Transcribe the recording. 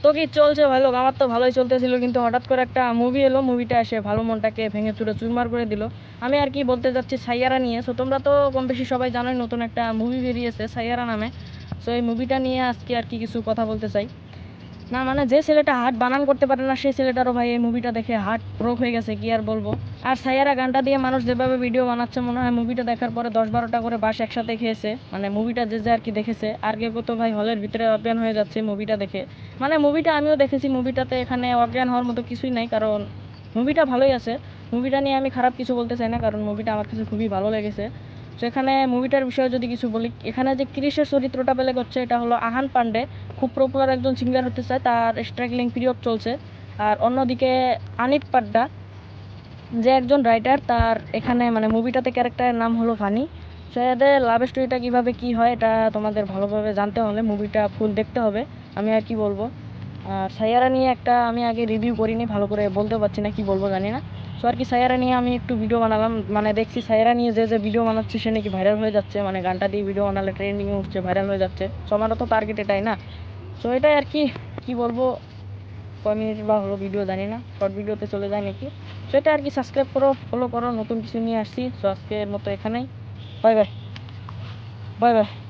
তো কি চলছে ভাই লোক? আমার তো ভালোই চলতেছিল, কিন্তু হঠাৎ করে একটা মুভি এলো, মুভিটা এসে ভালো মনটাকে ভেঙে চুরে চুরমার করে দিল। আমি আর কি বলতে যাচ্ছি সাইয়ারা নিয়ে। সো তোমরা তো কম বেশি সবাই জানোই নতুন একটা মুভি বেরিয়েছে সাইয়ারা নামে। সো এই মুভিটা নিয়ে আজকে আর কি কিছু কথা বলতে চাই। না মানে যে ছেলেটা হার্ট বানান করতে পারে না সেই ছেলেটারও ভাই এই মুভিটা দেখে হার্ট ব্রোক হয়ে গেছে, কি আর বলবো। আর সাইয়ারা গানটা দিয়ে মানুষ যেভাবে ভিডিও বানাচ্ছে, মনে হয় মুভিটা দেখার পরে 10-12টা করে বাস একসাথে খেয়েছে। মানে মুভিটা যে যে আর কি দেখেছে, আর কেউ তো ভাই হলের ভিতরে অজ্ঞান হয়ে যাচ্ছে মুভিটা দেখে। মানে মুভিটা আমিও দেখেছি, মুভিটাতে এখানে অজ্ঞান হওয়ার মতো কিছুই নাই, কারণ মুভিটা ভালোই আছে। মুভিটা নিয়ে আমি খারাপ কিছু বলতে চাই না, কারণ মুভিটা আমার কাছে খুবই ভালো লেগেছে। সেখানে মুভিটার বিষয়ে যদি কিছু বলি, এখানে যে ক্রিসের চরিত্রটা পেলে করছে এটা হলো আহান পান্ডে। খুব পপুলার একজন সিঙ্গার হতে চায়, তার স্ট্রাগলিং পিরিয়ড চলছে। আর অন্যদিকে আনিত পাড্ডা, যে একজন রাইটার, তার এখানে মানে মুভিটাতে ক্যারেক্টারের নাম হলো ফানি। সো এদের লাভ স্টোরিটা কীভাবে কী হয় এটা তোমাদের ভালোভাবে জানতে হলে মুভিটা ফুল দেখতে হবে। আমি আর কি বলবো। আর সাইয়ারা নিয়ে একটা আমি আগে রিভিউ করিনি, ভালো করে বলতে পারছি না, কি বলবো জানি না। সো আর কি সাইয়ারা নিয়ে আমি একটু ভিডিও বানালাম, মানে দেখছি সাইয়ারা নিয়ে যে যে ভিডিও বানাচ্ছে সে নাকি ভাইরাল হয়ে যাচ্ছে, মানে গানটা দিয়ে ভিডিও বানালে ট্রেন্ডিংয়ে উঠছে, ভাইরাল হয়ে যাচ্ছে। সো আমারও তো টার্গেট এটাই না। সো এটাই আর কি, কি বলবো, কয় মিনিট বা হলো ভিডিও জানি না, শর্ট ভিডিওতে চলে যায় নাকি। সো এটা আর কি, সাবস্ক্রাইব করো, ফলো করো, নতুন কিছু নিয়ে আসছি। সো আজকের মতো এখানেই, বাই বাই, বাই বাই।